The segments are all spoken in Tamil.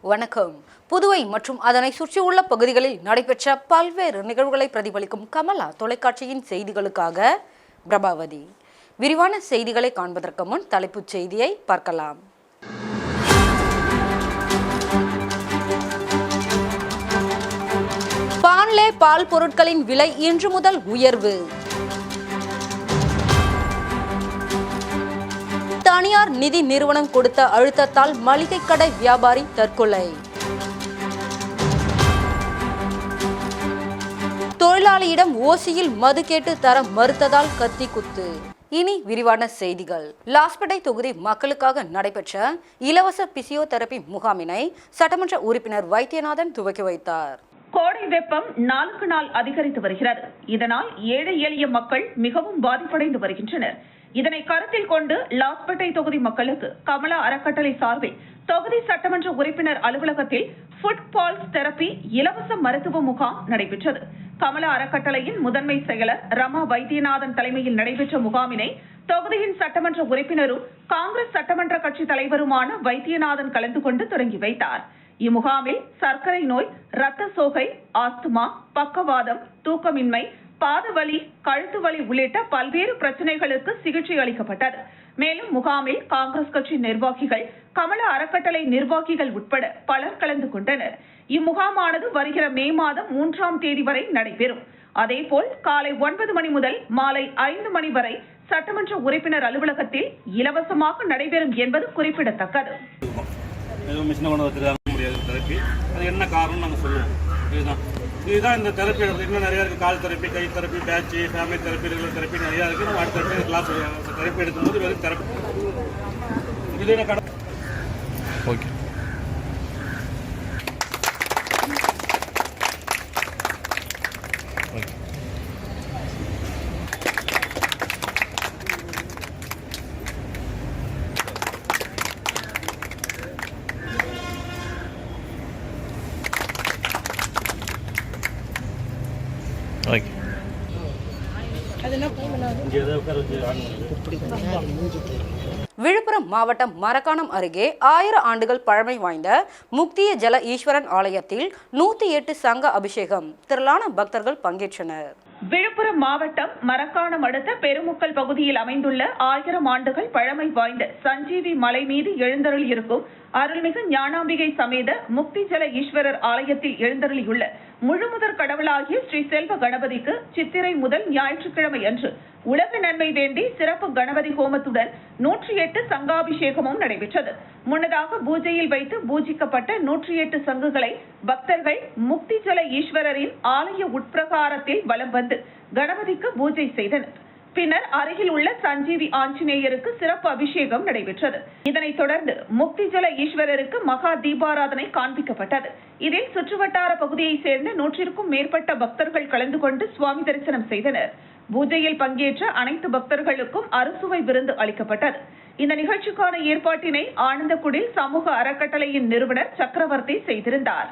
வணக்கம். புதுவை மற்றும் அதனை சுற்றியுள்ள பகுதிகளில் நடைபெற்ற பல்வேறு நிகழ்வுகளை பிரதிபலிக்கும் கமலா தொலைக்காட்சியின் செய்திகளுக்காக பிரபாவதி. விரிவான செய்திகளை காண்பதற்கு முன் தலைப்புச் செய்தியை பார்க்கலாம். பான்லே பால் பொருட்களின் விலை இன்று முதல் உயர்வு. தனியார் நிதி நிறுவனம் கொடுத்த அழுத்தத்தால் மளிகை கடை வியாபாரி தற்கொலை. தொழிலாளியிடம் ஓசியில் மது கேட்டு தர மறுத்ததால் கத்தி குத்து. இனி விரிவான செய்திகள். லாஸ்பேட்டை தொகுதி மக்களுக்காக நடைபெற்ற இலவச பிசியோதெரபி முகாமினை சட்டமன்ற உறுப்பினர் வைத்தியநாதன் துவக்கி வைத்தார். கோடை வெப்பம் நாளுக்கு நாள் அதிகரித்து வருகிறது. இதனால் ஏழை எளிய மக்கள் மிகவும் பாதிப்படைந்து வருகின்றனர். இதனை கருத்தில் கொண்டு லாஸ்பேட்டை தொகுதி மக்களுக்கு கமலா அறக்கட்டளை சார்பில் தொகுதி சட்டமன்ற உறுப்பினர் அலுவலகத்தில் ஃபுட் பால்ஸ் தெரப்பி இலவச மருத்துவ முகாம் நடைபெற்றது. கமலா அறக்கட்டளையின் முதன்மை செயலர் ரமா வைத்தியநாதன் தலைமையில் நடைபெற்ற முகாமினை தொகுதியின் சட்டமன்ற உறுப்பினரும் காங்கிரஸ் சட்டமன்ற கட்சி தலைவருமான வைத்தியநாதன் கலந்து கொண்டு தொடங்கி வைத்தார். இம்முகாமில் சர்க்கரை நோய், இரத்த சோகை, ஆஸ்துமா, பக்கவாதம், தூக்கமின்மை, பாதவலி, கழுத்து வலி உள்ளிட்ட பல்வேறு பிரச்சனைகளுக்கு சிகிச்சை அளிக்கப்பட்டது. மேலும் முகாமில் காங்கிரஸ் கட்சி நிர்வாகிகள், கமலா அறக்கட்டளை நிர்வாகிகள் உட்பட பலர் கலந்து கொண்டனர். இம்முகாமானது வருகிற மே மாதம் 3ஆம் தேதி வரை நடைபெறும். அதேபோல் காலை 9 மணி முதல் மாலை 5 மணி வரை சட்டமன்ற உறுப்பினர் அலுவலகத்தில் இலவசமாக நடைபெறும் என்பது குறிப்பிடத்தக்கது. என்ன காரணம் நாங்கள் சொல்லுவோம். இதுதான் இந்த தெரப்பி. இன்னும் நிறையா இருக்குது. கால் தெரப்பி, கை தெரப்பி, பேட்சி, ஃபேமிலி தெரப்பி, ரெகுலர் தெரப்பி நிறையா இருக்குது. நம்ம அடுத்த கிளாஸ் தெரப்பி எடுக்கும்போது வெறும் தெரப்பி இது என்ன கடை. ஓகே. விழுப்புரம் மாவட்டம் மரக்காணம் அருகே 1000 ஆண்டுகள் பழமை வாய்ந்த முக்திய ஜல ஈஸ்வரன் ஆலயத்தில் 108 சங்க அபிஷேகம். திரளான பக்தர்கள் பங்கேற்றனர். விழுப்புரம் மாவட்டம் மரக்காணம் அடுத்த பெருமுக்கல் பகுதியில் அமைந்துள்ள 1000 ஆண்டுகள் பழமை வாய்ந்த சஞ்சீவி மலை மீது எழுந்தருளி இருக்கும் அருள்மிகு ஞானாம்பிகை சமேத முக்தி ஜல ஈஸ்வரர் ஆலயத்தில் எழுந்தருளியுள்ள முழுமுதற் கடவுளாகிய ஸ்ரீ செல்வ கணபதிக்கு சித்திரை முதல் ஞாயிற்றுக்கிழமை அன்று உலக நன்மை வேண்டி சிறப்பு கணபதி ஹோமத்துடன் 108 சங்காபிஷேகமும் நடைபெற்றது. முன்னதாக பூஜையில் வைத்து பூஜிக்கப்பட்ட 108 சங்குகளை பக்தர்கள் முக்தி ஜல ஈஸ்வரரின் ஆலய உட்பிரகாரத்தில் வலம் வந்து கணபதிக்கு பூஜை செய்தனர். பின்னர் அருகில் உள்ள சஞ்சீவி ஆஞ்சநேயருக்கு சிறப்பு அபிஷேகம் நடைபெற்றது. இதனைத் தொடர்ந்து முக்தி ஜல ஈஸ்வரருக்கு மகா தீபாராதனை காண்பிக்கப்பட்டது. இதில் சுற்றுவட்டார பகுதியைச் சேர்ந்த 100க்கும் மேற்பட்ட பக்தர்கள் கலந்து கொண்டு சுவாமி தரிசனம் செய்தனர். பூஜையில் பங்கேற்ற அனைத்து பக்தர்களுக்கும் அறுசுவை விருந்து அளிக்கப்பட்டது. இந்த நிகழ்ச்சிக்கான ஏற்பாட்டினை ஆனந்தக்குடில் சமூக அறக்கட்டளையின் நிறுவனர் சக்கரவர்த்தி செய்திருந்தார்.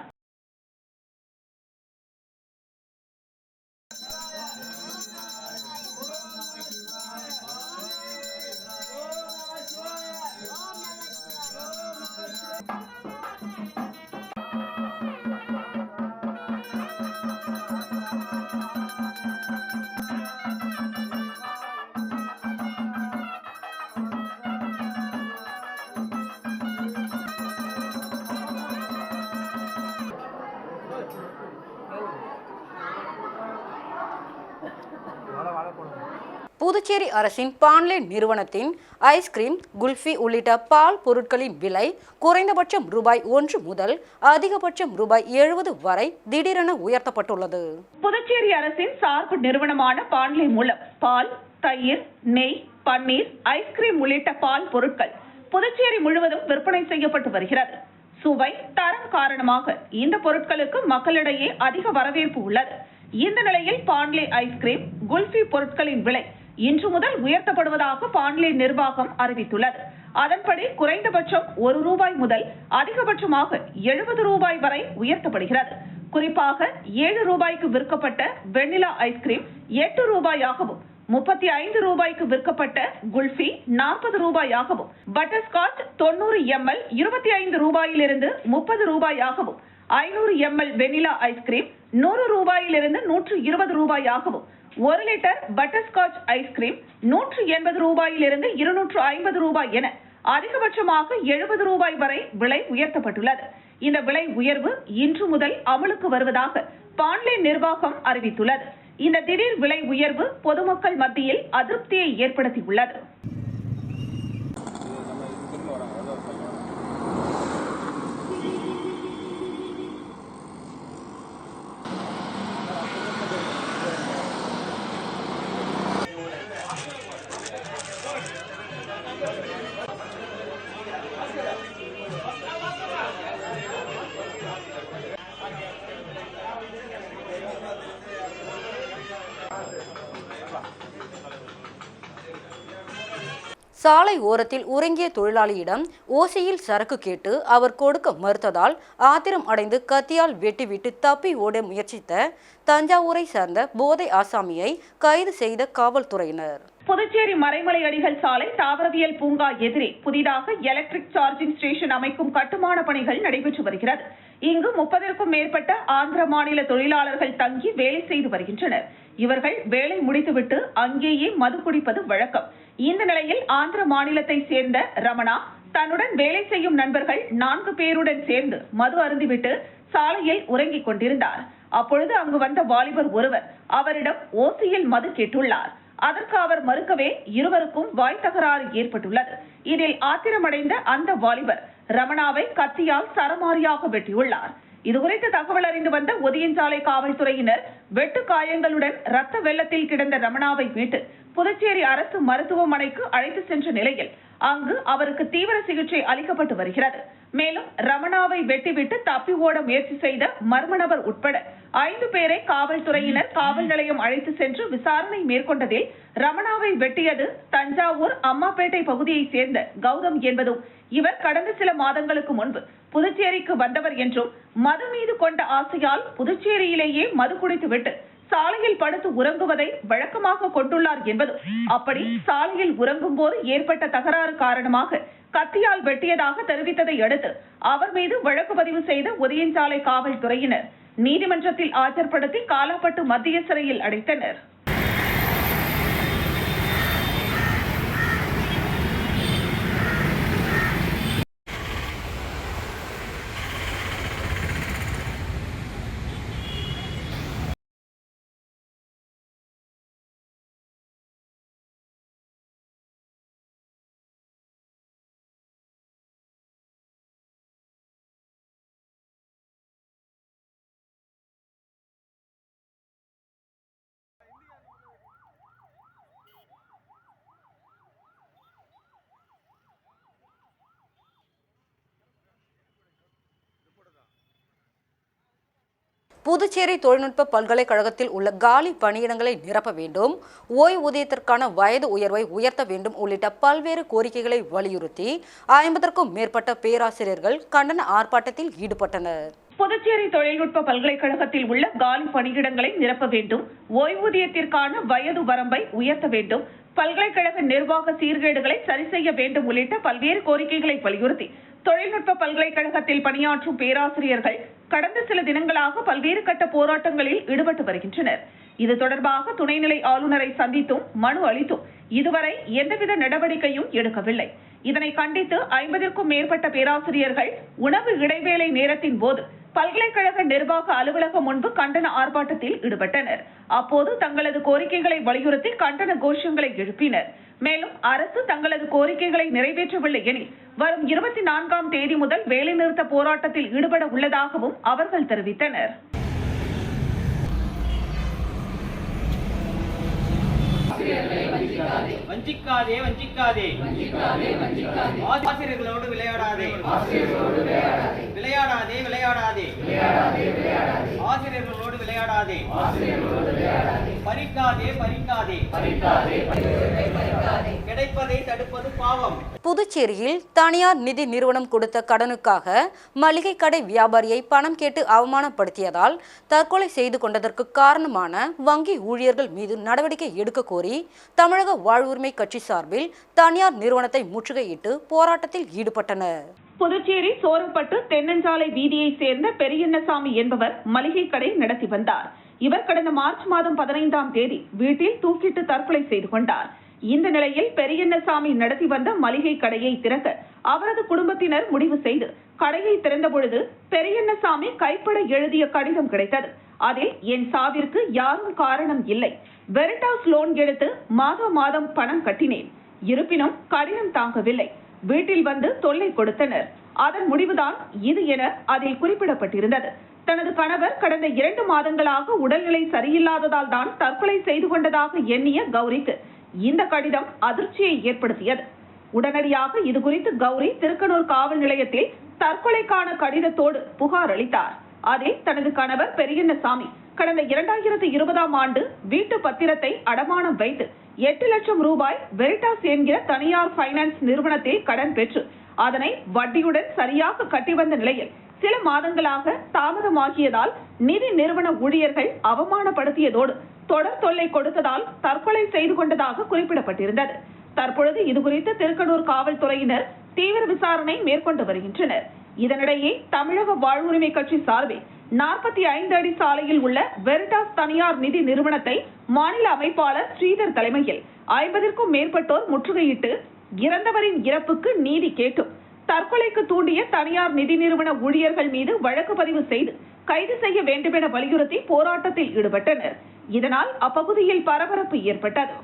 புதுச்சேரி அரசின் பான்லே நிறுவனத்தின் ஐஸ்கிரீம், குல்ஃபி உள்ளிட்ட பால் பொருட்களின் விலை குறைந்தபட்சம் ரூபாய் 1 முதல் அதிகபட்சம் ரூபாய் 70 வரை திடீரென உயர்த்தப்பட்டுள்ளது. புதுச்சேரி அரசின் சார்பு நிறுவனமான பான்லே மூலம் பால், தயிர், நெய், பன்னீர், ஐஸ்கிரீம் உள்ளிட்ட பால் பொருட்கள் புதுச்சேரி முழுவதும் விற்பனை செய்யப்பட்டு வருகிறது. சுவை, தரம் காரணமாக இந்த பொருட்களுக்கு மக்களிடையே அதிக வரவேற்பு உள்ளது. இந்த நிலையில் பான்லே ஐஸ்கிரீம், குல்ஃபி பொருட்களின் விலை இன்று முதல் உயர்த்தப்படுவதாக பான்லே நிர்வாகம் அறிவித்துள்ளது. அதன்படி குறைந்தபட்சம் 1 ரூபாய் முதல் அதிகபட்சமாக 70 ரூபாய் வரை உயர்த்தப்படுகிறது. குறிப்பாக 7 ரூபாய்க்கு விற்கப்பட்ட வெண்ணிலா ஐஸ்கிரீம் 8 ரூபாயாகவும், 35 ரூபாய்க்கு விற்கப்பட்ட குல்ஃபி 40 ரூபாயாகவும், பட்டர்ஸ்காட்ச் 90 ml 25 ரூபாயிலிருந்து 30 ரூபாயாகவும், 500 ml வெனிலா ஐஸ்கிரீம் 100 ரூபாயிலிருந்து 120 ரூபாயாகவும், 1 லிட்டர் பட்டர்ஸ்காட்ச் ஐஸ்கிரீம் 180 ரூபாயிலிருந்து 250 ரூபாய் என அதிகபட்சமாக 70 ரூபாய் வரை விலை உயர்த்தப்பட்டுள்ளது. இந்த விலை உயர்வு இன்று முதல் அமலுக்கு வருவதாக பாண்லே நிர்வாகம் அறிவித்துள்ளது. இந்த திடீர் விலை உயர்வு பொதுமக்கள் மத்தியில் அதிருப்தியை ஏற்படுத்தியுள்ளது. சாலை ஓரத்தில் உறங்கிய தொழிலாளியிடம் ஓசியில் சரக்கு கேட்டு அவர் கொடுக்க மறுத்ததால் ஆத்திரம் அடைந்து கத்தியால் வெட்டிவிட்டு தப்பி ஓட முயற்சித்த தஞ்சாவூரை சார்ந்த போதை ஆசாமியை கைது செய்த காவல்துறையினர். புதுச்சேரி மறைமலை அடிகள் சாலை தாவரவியல் பூங்கா எதிரே புதிதாக எலக்ட்ரிக் சார்ஜிங் ஸ்டேஷன் அமைக்கும் கட்டுமான பணிகள் நடைபெற்று வருகிறது. இங்கு 30க்கும் மேற்பட்ட ஆந்திர மாநில தொழிலாளர்கள் தங்கி வேலை செய்து வருகின்றனர். இவர்கள் வேலை முடித்துவிட்டு அங்கேயே மது குடிப்பது வழக்கம். இந்த நிலையில் ஆந்திர மாநிலத்தை சேர்ந்த ரமணா தன்னுடன் வேலை செய்யும் நண்பர்கள் 4 பேருடன் சேர்ந்து மது அருந்திவிட்டு சாலையில் உறங்கிக் கொண்டிருந்தார். அப்பொழுது அங்கு வந்த வாலிபர் ஒருவர் அவரிடம் ஓசியில் மது கேட்டுள்ளார். அதற்கு அவர் மறுக்கவே இருவருக்கும் வாய் தகராறு ஏற்பட்டுள்ளது. இதில் ஆத்திரமடைந்த அந்த வாலிபர் ரமணாவை கத்தியால் சரமாரியாக வெட்டியுள்ளார். இதுகுறித்து தகவல் அறிந்து வந்த ஒதியஞ்சாலை காவல்துறையினர் வெட்டு காயங்களுடன் ரத்த வெள்ளத்தில் கிடந்த ரமணாவை மீட்டு புதுச்சேரி அரசு மருத்துவமனைக்கு அழைத்து சென்ற நிலையில் அங்கு அவருக்கு தீவிர சிகிச்சை அளிக்கப்பட்டு வருகிறது. மேலும் ரமணாவை வெட்டிவிட்டு தப்பி ஓட முயற்சி செய்த மர்ம நபர் உட்பட 5 பேரை காவல்துறையினர் காவல் நிலையம் அழைத்து சென்று விசாரணை மேற்கொண்டதில் ரமணாவை வெட்டியது தஞ்சாவூர் அம்மாப்பேட்டை பகுதியை சேர்ந்த கௌதம் என்பதும், இவர் கடந்த சில மாதங்களுக்கு முன்பு புதுச்சேரிக்கு வந்தவர் என்றும், மது மீது கொண்ட ஆசையால் புதுச்சேரியிலேயே மது குடித்துவிட்டு சாலையில் படுத்து உறங்குவதை வழக்கமாக கொண்டுள்ளார் என்பதும், அப்படி சாலையில் உறங்கும் போது ஏற்பட்ட தகராறு காரணமாக கத்தியால் வெட்டியதாக தெரிவித்ததை அடுத்து அவர் மீது வழக்கு பதிவு செய்த ஒதியஞ்சாலை காவல்துறையினர் நீதிமன்றத்தில் ஆஜர்படுத்தி காலாப்பட்டு மத்திய சிறையில் அடைத்தனர். புதுச்சேரி தொழில்நுட்ப பல்கலைக்கழகத்தில் உள்ள காலி பணியிடங்களை நிரப்ப வேண்டும், ஓய்வூதியத்திற்கான வயது உயர்வை உயர்த்த வேண்டும் உள்ளிட்ட பல்வேறு கோரிக்கைகளை வலியுறுத்தி 50க்கும் மேற்பட்ட பேராசிரியர்கள் கண்டன ஆர்ப்பாட்டத்தில் ஈடுபட்டனர். புதுச்சேரி தொழில்நுட்ப பல்கலைக்கழகத்தில் உள்ள காலி பணியிடங்களை நிரப்ப வேண்டும், ஓய்வூதியத்திற்கான வயது வரம்பை உயர்த்த வேண்டும், பல்கலைக்கழக நிர்வாக சீர்கேடுகளை சரி செய்ய வேண்டும் உள்ளிட்ட பல்வேறு கோரிக்கைகளை வலியுறுத்தி தொழில்நுட்ப பல்கலைக்கழகத்தில் பணியாற்றும் பேராசிரியர்கள் கடந்த சில தினங்களாக பல்வேறு கட்ட போராட்டங்களில் ஈடுபட்டு வருகின்றனர். இது தொடர்பாக துணைநிலை ஆளுநரை சந்தித்தும் மனு அளித்தும் இதுவரை எந்தவித நடவடிக்கையும் எடுக்கவில்லை. இதனை கண்டித்து 50க்கும் மேற்பட்ட பேராசிரியர்கள் உணவு இடைவேளை நேரத்தின் போது பல்கலைக்கழக நிர்வாக அலுவலகம் முன்பு கண்டன ஆர்ப்பாட்டத்தில் ஈடுபட்டனர். அப்போது தங்களது கோரிக்கைகளை வலியுறுத்தி கண்டன கோஷங்களை எழுப்பினர். மேலும் அரசு தங்களது கோரிக்கைகளை நிறைவேற்றவில்லை எனில் வரும் 24ஆம் தேதி முதல் வேலைநிறுத்த போராட்டத்தில் ஈடுபட உள்ளதாகவும் அவர்கள் தெரிவித்தனர். வஞ்சிக்காதே வஞ்சிக்காதே ஆசிரியர்களோடு விளையாடாதே விளையாடாதே விளையாடாதே ஆசிரியர்களோடு விளையாடாதே பறிக்காதே பறிக்காதே கிடைப்பதை தடுப்பது பாவம். புதுச்சேரியில் தனியார் நிதி நிறுவனம் கொடுத்த கடனுக்காக மளிகை கடை வியாபாரியை பணம் கேட்டு அவமானப்படுத்தியதால் தற்கொலை செய்து கொண்டதற்கு காரணமான வங்கி ஊழியர்கள் மீது நடவடிக்கை எடுக்க கோரி தமிழக வாழ்வுரிமை கட்சி சார்பில் தனியார் நிறுவனத்தை முற்றுகையிட்டு போராட்டத்தில் ஈடுபட்டனர். புதுச்சேரி சோரப்பட்டு தென்னஞ்சாலை வீதியை சேர்ந்த பெரியண்ணசாமி என்பவர் மளிகை கடை நடத்தி வந்தார். இவர் கடந்த மார்ச் மாதம் 15ஆம் தேதி வீட்டில் தூக்கிட்டு தற்கொலை செய்து கொண்டார். இந்த நிலையில் பெரியண்ணசாமி நடத்தி வந்த மளிகை கடையை திறக்க அவரது குடும்பத்தினர் முடிவு செய்து கடையை திறந்த பொழுது பெரியண்ணசாமி கைப்பட எழுதிய கடிதம் கிடைத்தது. அதில் என் சாவிற்கு யாரும் காரணம் இல்லை, வெரிட்டாஸ் லோன் எடுத்து மாதம் பணம் கட்டினேன், இருப்பினும் கடிதம் தாங்கவில்லை, வீட்டில் வந்து தொல்லை கொடுத்தனர், அதன் முடிவுதான் இது என அதில் குறிப்பிடப்பட்டிருந்தது. தனது கணவர் கடந்த 2 மாதங்களாக உடல்நிலை சரியில்லாததால் தான் தற்கொலை செய்து கொண்டதாக எண்ணிய கௌரிக்கு இந்த கடிதம் அதிர்ச்சியை ஏற்படுத்தியது. உடனடியாக இதுகுறித்து கௌரி திருக்கனூர் காவல் நிலையத்தில் தற்கொலைக்கான கடிதத்தோடு புகார் அளித்தார். அதில் தனது கணவர் பெரியண்ணசாமி கடந்த 2020ஆம் ஆண்டு வீட்டு பத்திரத்தை அடமானம் வைத்து 8 லட்சம் ரூபாய் வெரிட்டாஸ் என்கிற தனியார் பைனான்ஸ் நிறுவனத்தில் கடன் பெற்று அதனை வட்டியுடன் சரியாக கட்டி வந்த நிலையில் சில மாதங்களாக தாமதமாகியதால் நிதி நிறுவன ஊழியர்கள் அவமானப்படுத்தியதோடு தொடர் தொல்லை கொடுத்ததால் தற்கொலை செய்து கொண்டதாக குறிப்பிடப்பட்டிருந்தது. தற்பொழுது இதுகுறித்து திருக்கனூர் காவல்துறையினர் தீவிர விசாரணை மேற்கொண்டு வருகின்றனர். இதனிடையே தமிழக வாழ்வுரிமை கட்சி சார்பில் 45 அடி சாலையில் உள்ள வெரிட்டாஸ் தனியார் நிதி நிறுவனத்தை மாநில அமைப்பாளர் ஸ்ரீதர் தலைமையில் 50க்கும் மேற்பட்டோர் முற்றுகையிட்டு இறந்தவரின் இறப்புக்கு நீதி கேட்டும் தற்கொலைக்கு தூண்டிய தனியார் நிதி நிறுவன ஊழியர்கள் மீது வழக்கு பதிவு செய்து கைது செய்ய வேண்டும் என வலியுறுத்தி போராட்டத்தில் ஈடுபட்டனர். இதனால் அப்பகுதியில் பரபரப்பு ஏற்பட்டது.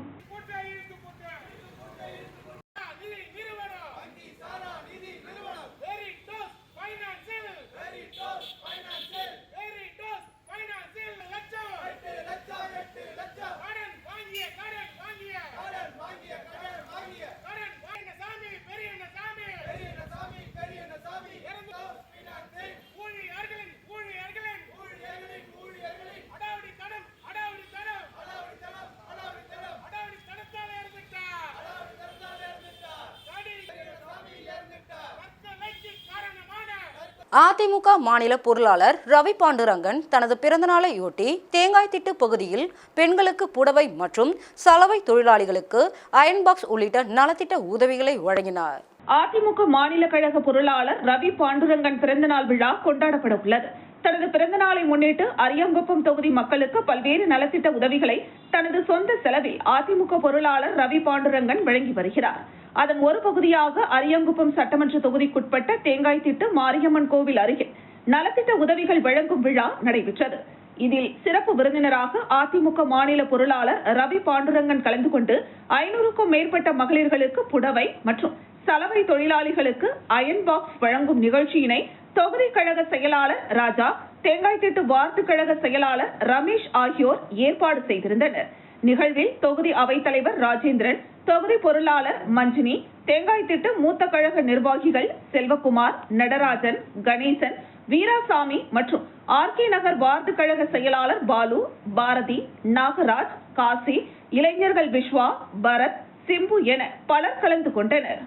அதிமுக மாநில பொருளாளர் ரவி பாண்டுரங்கன் தனது பிறந்தநாளையொட்டி தேங்காய்திட்டு பகுதியில் பெண்களுக்கு புடவை மற்றும் சலவை தொழிலாளிகளுக்கு அயன் பாக்ஸ் உள்ளிட்ட நலத்திட்ட உதவிகளை வழங்கினார். அதிமுக மாநில கழக பொருளாளர் ரவி பாண்டுரங்கன் பிறந்தநாள் விழா கொண்டாடப்பட உள்ளது. தனது பிறந்தநாளை முன்னிட்டு அரியாங்குப்பம் தொகுதி மக்களுக்கு பல்வேறு நலத்திட்ட உதவிகளை தனது சொந்த செலவில் அதிமுக பொருளாளர் ரவி பாண்டுரங்கன் வழங்கி வருகிறார். அதன் ஒரு பகுதியாக அரியாங்குப்பம் சட்டமன்ற தொகுதிக்குட்பட்ட தேங்காய்திட்டு மாரியம்மன் கோவில் அருகே நலத்திட்ட உதவிகள் வழங்கும் விழா நடைபெற்றது. இதில் சிறப்பு விருந்தினராக அதிமுக மாநில பொருளாளர் ரவி பாண்டுரங்கன் கலந்து கொண்டு 500க்கும் மேற்பட்ட மகளிர்களுக்கு புடவை மற்றும் சலவை தொழிலாளிகளுக்கு அயன் பாக்ஸ் வழங்கும் நிகழ்ச்சியினை தொகுதி கழக செயலாளர் ராஜா, தேங்காய்திட்டு வார்டு கழக செயலாளர் ரமேஷ் ஆகியோர் ஏற்பாடு செய்திருந்தனர். நிகழ்வில் தொகுதி அவைத்தலைவர் ராஜேந்திரன், தொகுதி பொருளாளர் மஞ்சினி, தேங்காய்திட்டு மூத்த கழக நிர்வாகிகள் செல்வகுமார், நடராஜன், கணேசன், வீராசாமி மற்றும் ஆர்கே நகர் வார்டு கழக செயலாளர் பாலு, பாரதி, நாகராஜ், காசி, இளைஞர்கள் விஸ்வா, பரத், சிம்பு என பலர் கலந்து கொண்டனர்.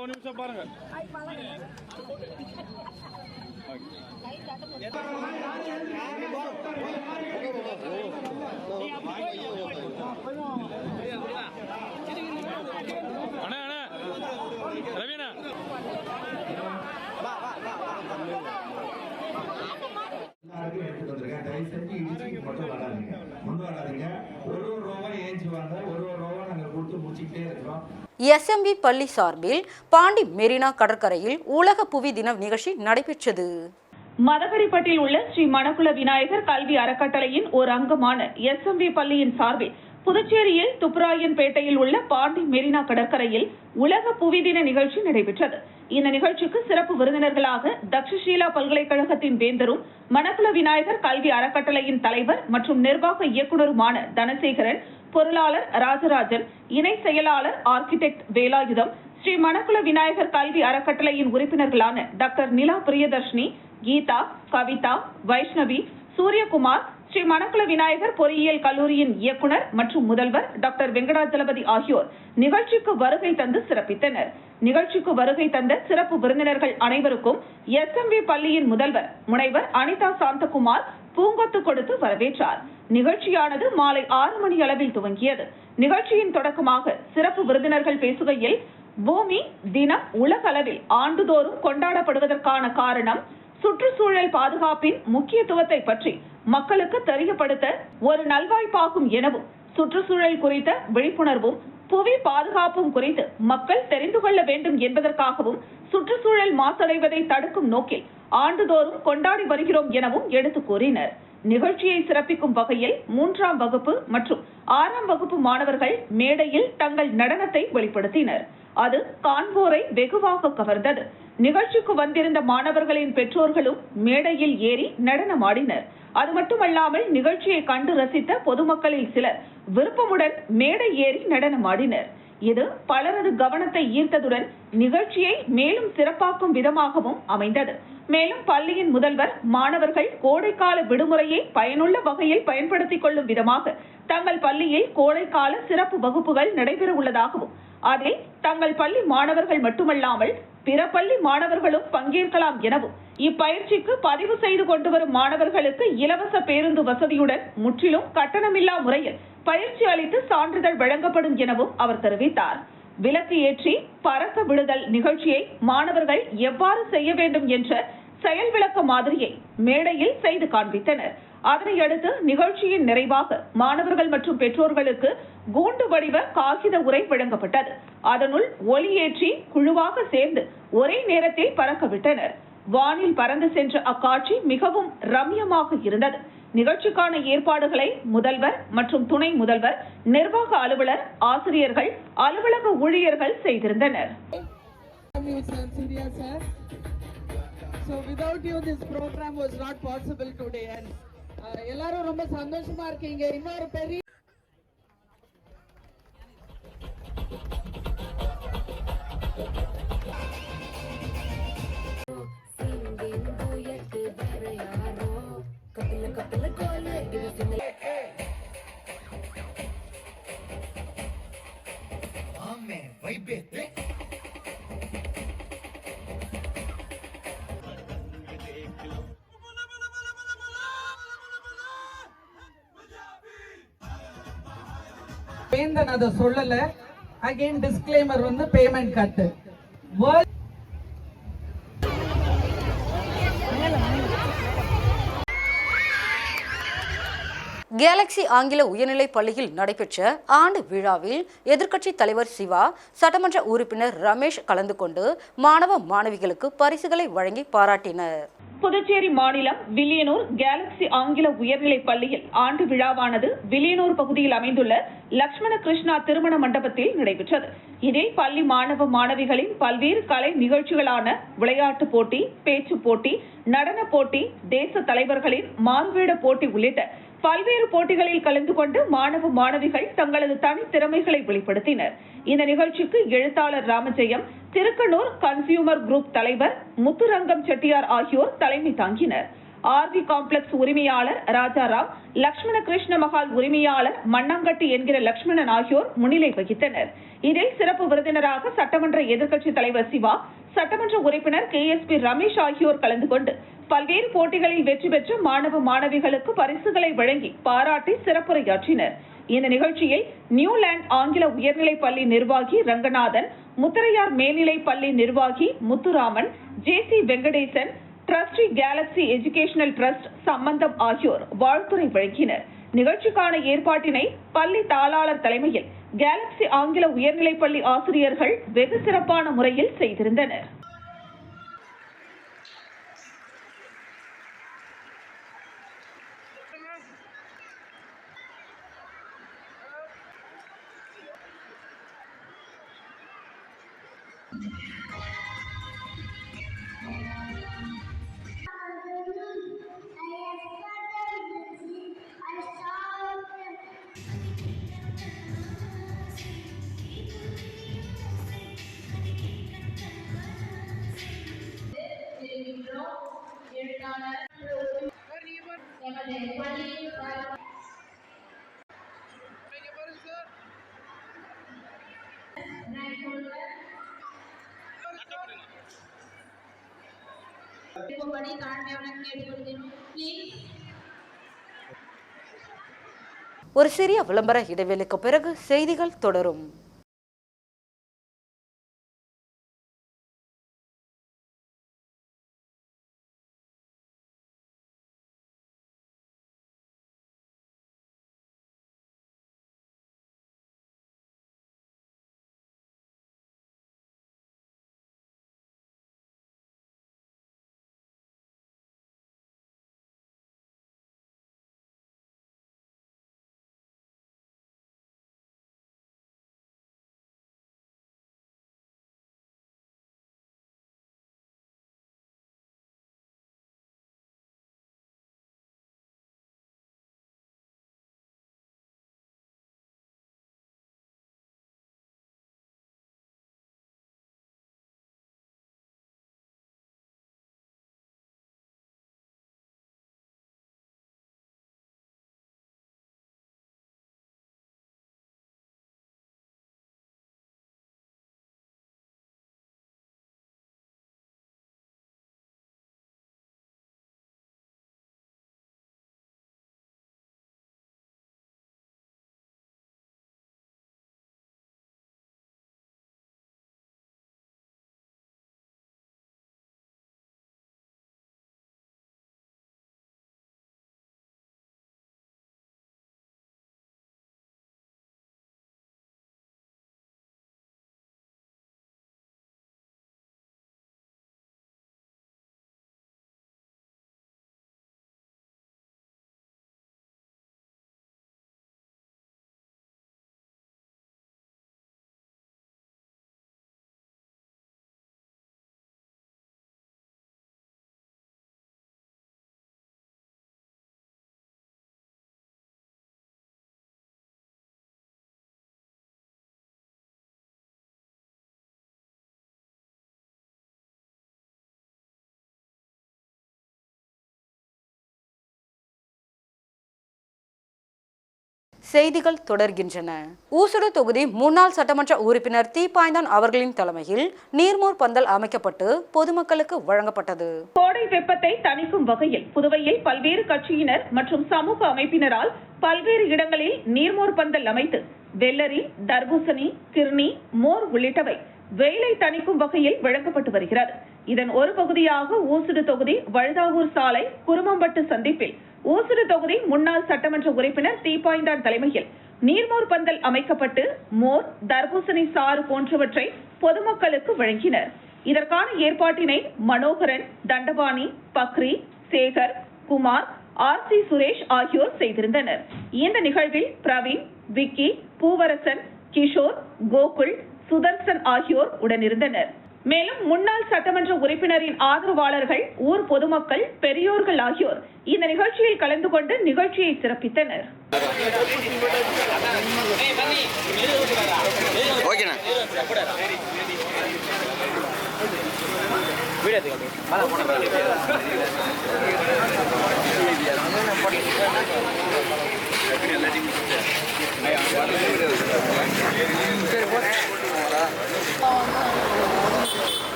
ஒரு நிமிஷம் பாருங்க. ரவீனா எஸ்எம்பி பள்ளி சார்பில் பாண்டி மெரினா கடற்கரையில் உலக புவி தின நிகழ்ச்சி நடைபெற்றது. மதகரிப்பட்டில் உள்ள ஸ்ரீ மணக்குள விநாயகர் கல்வி அறக்கட்டளையின் ஒரு அங்கமான எஸ்எம்பி பள்ளியின் சார்பில் புதுச்சேரியில் துப்புராயன்பேட்டையில் உள்ள பாண்டி மெரினா கடற்கரையில் உலக புவிதின நிகழ்ச்சி நடைபெற்றது. இந்த நிகழ்ச்சிக்கு சிறப்பு விருந்தினர்களாக தக்ஷஷீலா பல்கலைக்கழகத்தின் வேந்தரும் மணக்குள விநாயகர் கல்வி அறக்கட்டளையின் தலைவர் மற்றும் நிர்வாக இயக்குநருமான தனசேகரன், பொருளாளர் ராஜராஜன், இணை செயலாளர் ஆர்கிடெக்ட் வேலாயுதம், ஸ்ரீ மணக்குள விநாயகர் கல்வி அறக்கட்டளையின் உறுப்பினர்களான டாக்டர் நிலா பிரியதர்ஷினி, கீதா, கவிதா, வைஷ்ணவி, சூரியகுமார், ஸ்ரீ மணக்குள விநாயகர் பொறியியல் கல்லூரியின் இயக்குனர் மற்றும் முதல்வர் டாக்டர் வெங்கடாஜலபதி ஆகியோர் நிகழ்ச்சிக்கு வருகை தந்து சிறப்பித்தனர். நிகழ்ச்சிக்கு வருகை தந்த சிறப்பு விருந்தினர்கள் அனைவருக்கும் SMV பள்ளியின் முதல்வர் முனைவர் அனிதா சாந்தகுமார் பூங்கொத்து கொடுத்து வரவேற்றார். நிகழ்ச்சியானது மாலை 6 மணி அளவில் துவங்கியது. நிகழ்ச்சியின் தொடக்கமாக சிறப்பு விருந்தினர்கள் பேசுகையில், பூமி தினம் உலக அளவில் ஆண்டுதோறும் கொண்டாடப்படுவதற்கான காரணம் சுற்றுச்சூழல் பாதுகாப்பின் முக்கியத்துவத்தை பற்றி மக்களுக்கு தெரியப்படுத்த ஒரு நல்வாய்ப்பாகும் எனவும், சுற்றுச்சூழல் குறித்த விழிப்புணர்வும் புவி பாதுகாப்பும் குறித்து மக்கள் தெரிந்து கொள்ள வேண்டும் என்பதற்காகவும் சுற்றுச்சூழல் மாசடைவதை தடுக்கும் நோக்கில் ஆண்டுதோறும் கொண்டாடி வருகிறோம் எனவும் எடுத்து கூறினர். நிகழ்ச்சியை சிறப்பிக்கும் வகையில் 3ஆம் வகுப்பு மற்றும் 6ஆம் வகுப்பு மாணவர்கள் மேடையில் தங்கள் நடனத்தை வெளிப்படுத்தினர். அது காண்போரை வெகுவாக கவர்ந்தது. நிகழ்ச்சிக்கு வந்திருந்த மாணவர்களின் பெற்றோர்களும் மேடையில் ஏறி நடனமாடினர். அது மட்டுமல்லாமல் நிகழ்ச்சியை கண்டு ரசித்த பொதுமக்களில் சிலர் விருப்பமுடன் மேடை ஏறி நடனமாடினர். இது பலரது கவனத்தை ஈர்த்ததுடன் நிகழ்ச்சியை மேலும் சிறப்பாக்கும் விதமாகவும் அமைந்தது. மேலும் பள்ளியின் முதல்வர் மாணவர்கள் கோடைக்கால விடுமுறையை பயனுள்ள வகையில் பயன்படுத்திக் கொள்ளும் விதமாக தங்கள் பள்ளியில் கோடைக்கால சிறப்பு வகுப்புகள் நடைபெற உள்ளதாகவும், அதில் தங்கள் பள்ளி மாணவர்கள் மட்டுமல்லாமல் பிற பள்ளி மாணவர்களும் பங்கேற்கலாம் எனவும், இப்பயிற்சிக்கு பதிவு செய்து கொண்டு வரும் மாணவர்களுக்கு இலவச பேருந்து வசதியுடன் முற்றிலும் கட்டணமில்லா முறையில் பயிற்சி அளித்து சான்றிதழ் வழங்கப்படும் எனவும் அவர் தெரிவித்தார். விளக்கு ஏற்றி பறக்க விடுதல் நிகழ்ச்சியை மாணவர்கள் எவ்வாறு செய்ய வேண்டும் என்ற செயல் விளக்க மாதிரியை மேடையில் செய்து காண்பித்தனர். அதனையடுத்து நிகழ்ச்சியின் நிறைவாக மாணவர்கள் மற்றும் பெற்றோர்களுக்கு கூண்டு வடிவ காகித உரை வழங்கப்பட்டது. அதனுள் ஒளியேற்றி குழுவாக சேர்ந்து ஒரே நேரத்தில் பறக்க விட்டனர். வானில் பறந்து சென்ற அக்காட்சி மிகவும் ரம்யமாக இருந்தது. நிகழ்ச்சிக்கான ஏற்பாடுகளை முதல்வர் மற்றும் துணை முதல்வர், நிர்வாக அலுவலர், ஆசிரியர்கள், அலுவலக ஊழியர்கள் செய்திருந்தனர். So without you this program was not possible today and எல்லாரும் ரொம்ப சந்தோஷமா இருக்கீங்க. இன்னொரு பெரிய வேந்தன் அதை சொல்லல. அகைன் டிஸ்க்ளைமர் வந்து பேமெண்ட் கட்டு. கேலக்ஸி ஆங்கில உயர்நிலைப் பள்ளியில் நடைபெற்ற ஆண்டு விழாவில் எதிர்க்கட்சித் தலைவர் சிவா, சட்டமன்ற உறுப்பினர் ரமேஷ் கலந்து கொண்டு மாணவ மாணவிகளுக்கு பரிசுகளை வழங்கி பாராட்டினர். புதுச்சேரி மாநிலம் வில்லியனூர் கேலக்ஸி ஆங்கில உயர்நிலைப் பள்ளியில் ஆண்டு விழாவானது வில்லியனூர் பகுதியில் அமைந்துள்ள லட்சுமண கிருஷ்ணா திருமண மண்டபத்தில் நடைபெற்றது. இதில் பள்ளி மாணவ மாணவிகளின் பல்வேறு கலை நிகழ்ச்சிகளான விளையாட்டு போட்டி, பேச்சு போட்டி, நடன போட்டி, தேச தலைவர்களின் மாறுவேட போட்டி உள்ளிட்ட பல்வேறு போட்டிகளில் கலந்து கொண்டு மாணவ மாணவிகள் தங்களது தனித்திறமைகளை வெளிப்படுத்தினர். இந்த நிகழ்ச்சிக்கு எழுத்தாளர் ராமஜெயம், திருக்கனூர் கன்சியூமர் குரூப் தலைவர் முத்துரங்கம் செட்டியார் ஆகியோர் தலைமை தாங்கினர். ஆர்வி காம்ப்ளெக்ஸ் உரிமையாளர் ராஜாராம், லட்சுமண கிருஷ்ண மகால் உரிமையாளர் மண்ணாங்கட்டி என்கிற லட்சுமணன் ஆகியோர் முன்னிலை வகித்தனர். இதில் சிறப்பு விருந்தினராக சட்டமன்ற எதிர்க்கட்சித் தலைவர் சிவா, சட்டமன்ற உறுப்பினர் KSP ரமேஷ் ஆகியோர் கலந்து கொண்டு பல்வேறு போட்டிகளில் வெற்றி பெற்ற மாணவ மாணவிகளுக்கு பரிசுகளை வழங்கி பாராட்டி சிறப்புரையாற்றினர். இந்த நிகழ்ச்சியில் நியூலாந்து ஆங்கில உயர்நிலைப் பள்ளி நிர்வாகி ரங்கநாதன், முத்தரையார் மேல்நிலைப் பள்ளி நிர்வாகி Muthuraman, JC Venkatesan, trustee Galaxy educational trust சம்பந்தம் ஆகியோர் வாழ்த்துரை வழங்கினர். நிகழ்ச்சிக்கான ஏற்பாட்டினை பள்ளி தாளாளர் தலைமையில் கேலக்ஸி ஆங்கில உயர்நிலைப் பள்ளி ஆசிரியர்கள் வெகு சிறப்பான முறையில் செய்திருந்தனர். ஒரு சிறிய விளம்பர இடைவெளிக்கு பிறகு செய்திகள் தொடரும். செய்திகள் தொடர்கின்றன. ஊசுடு தொகுதி முன்னாள் சட்டமன்ற உறுப்பினர் தீப்பாய்ந்தான் அவர்களின் தலைமையில் நீர்மோர் பந்தல் அமைக்கப்பட்டு பொதுமக்களுக்கு வழங்கப்பட்டது. கோடை வெப்பத்தை தணிக்கும் வகையில் புதுவையில் பல்வேறு கட்சியினர் மற்றும் சமூக அமைப்பினரால் பல்வேறு இடங்களில் நீர்மோர் பந்தல் அமைத்து வெள்ளரி, தர்பூசணி, கிர்னி, மோர் உள்ளிட்டவை வெயிலை தணிக்கும் வகையில் வழங்கப்பட்டு வருகிறது. இதன் ஒரு பகுதியாக ஊசுடு தொகுதி வழுதாவூர் சாலை குருமம்பட்டு சந்திப்பில் ஊசுடு தொகுதி முன்னாள் சட்டமன்ற உறுப்பினர் தீப்பாய்ந்தான் தலைமையில் நீர்மோர் பந்தல் அமைக்கப்பட்டு மோர், தர்பூசணி சாறு போன்றவற்றை பொதுமக்களுக்கு வழங்கினர். இதற்கான ஏற்பாட்டினை மனோகரன், தண்டபாணி, பக்ரி, சேகர், குமார், RC சுரேஷ் ஆகியோர் செய்திருந்தனர். இந்த நிகழ்வில் பிரவீன், விக்கி, பூவரசன், கிஷோர், கோகுல், சுதர்சன் ஆகியோர் உடனிருந்தனர். மேலும் முன்னாள் சட்டமன்ற உறுப்பினரின் ஆதரவாளர்கள், ஊர் பொதுமக்கள், பெரியோர்கள் ஆகியோர் இந்த நிகழ்ச்சியில் கலந்து கொண்டு நிகழ்ச்சியை சிறப்பித்தனர்.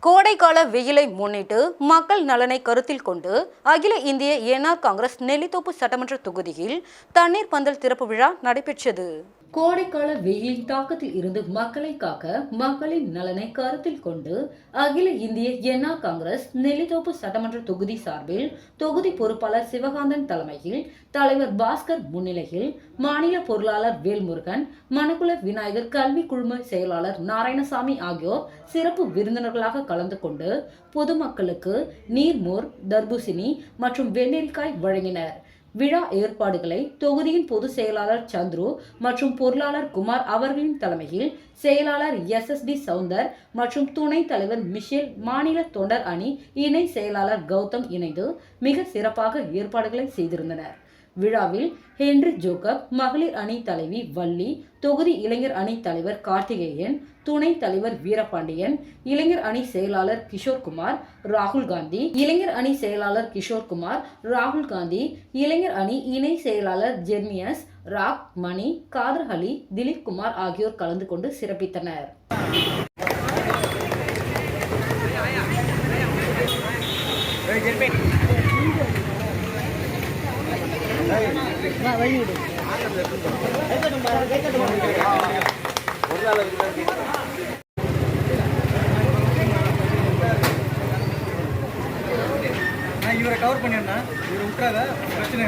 கோடைக்கால வெயிலை முன்னிட்டு மக்கள் நலனை கருத்தில் கொண்டு அகில இந்திய NR காங்கிரஸ் நெல்லித்தோப்பு சட்டமன்ற தொகுதியில் தண்ணீர் பந்தல் திறப்பு விழா நடைபெற்றது. கோடைக்கால வெயிலின் தாக்கத்தில் இருந்து மக்களை காக்க மக்களின் நலனை கருத்தில் கொண்டு அகில இந்திய என்ஆர் காங்கிரஸ் நெல்லித்தோப்பு சட்டமன்ற தொகுதி சார்பில் தொகுதி பொறுப்பாளர் சிவகாந்தன் தலைமையில் தலைவர் பாஸ்கர் முன்னிலையில் மாநில பொருளாளர் வேல்முருகன், மணக்குள விநாயகர் கல்வி குழும செயலாளர் நாராயணசாமி ஆகியோர் சிறப்பு விருந்தினர்களாக கலந்து கொண்டு பொதுமக்களுக்கு நீர்மோர், தர்பூசணி மற்றும் வெள்ளரிக்காய் வழங்கினர். விழா ஏற்பாடுகளை தொகுதியின் பொதுச் செயலாளர் சந்துரு மற்றும் பொருளாளர் குமார் அவர்களின் தலைமையில் செயலாளர் SSD சவுந்தர் மற்றும் துணைத் தலைவர் மிஷேல், மாநில தொண்டர் அணி இணை செயலாளர் கௌதம் இணைந்து மிக சிறப்பாக ஏற்பாடுகளை செய்திருந்தனர். விழாவில் ஹென்றி ஜோக்கப், மகளிர் அணி தலைவி வள்ளி, தொகுதி இளைஞர் அணி தலைவர் கார்த்திகேயன், துணைத் தலைவர் வீரபாண்டியன், இளைஞர் அணி செயலாளர் கிஷோர்குமார், ராகுல் காந்தி, இளைஞர் அணி செயலாளர் கிஷோர்குமார், ராகுல் காந்தி, இளைஞர் அணி இணை செயலாளர் ஜெர்மியஸ், ராக், மணி, காதர் அலி, திலீப் குமார் ஆகியோர் கலந்து கொண்டு சிறப்பித்தனர். இவரை கவர் பண்ணிருந்தா இவரை விட்டுறாத பிரச்சனை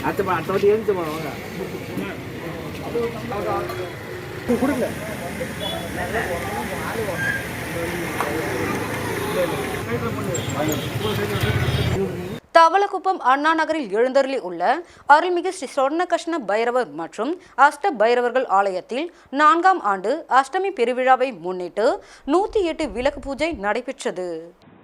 அடுத்த வாட்டி எழுந்து வாங்க கொடுக்கல. தவளக்குப்பம் அண்ணா நகரில் எழுந்தருளி உள்ள அருள்மிகு ஸ்ரீ சொர்ணகிருஷ்ண பைரவர் மற்றும் அஷ்ட பைரவர்கள் ஆலயத்தில் 4ஆம் ஆண்டு அஷ்டமி பெருவிழாவை முன்னிட்டு 108 விளக்கு பூஜை நடைபெற்றது.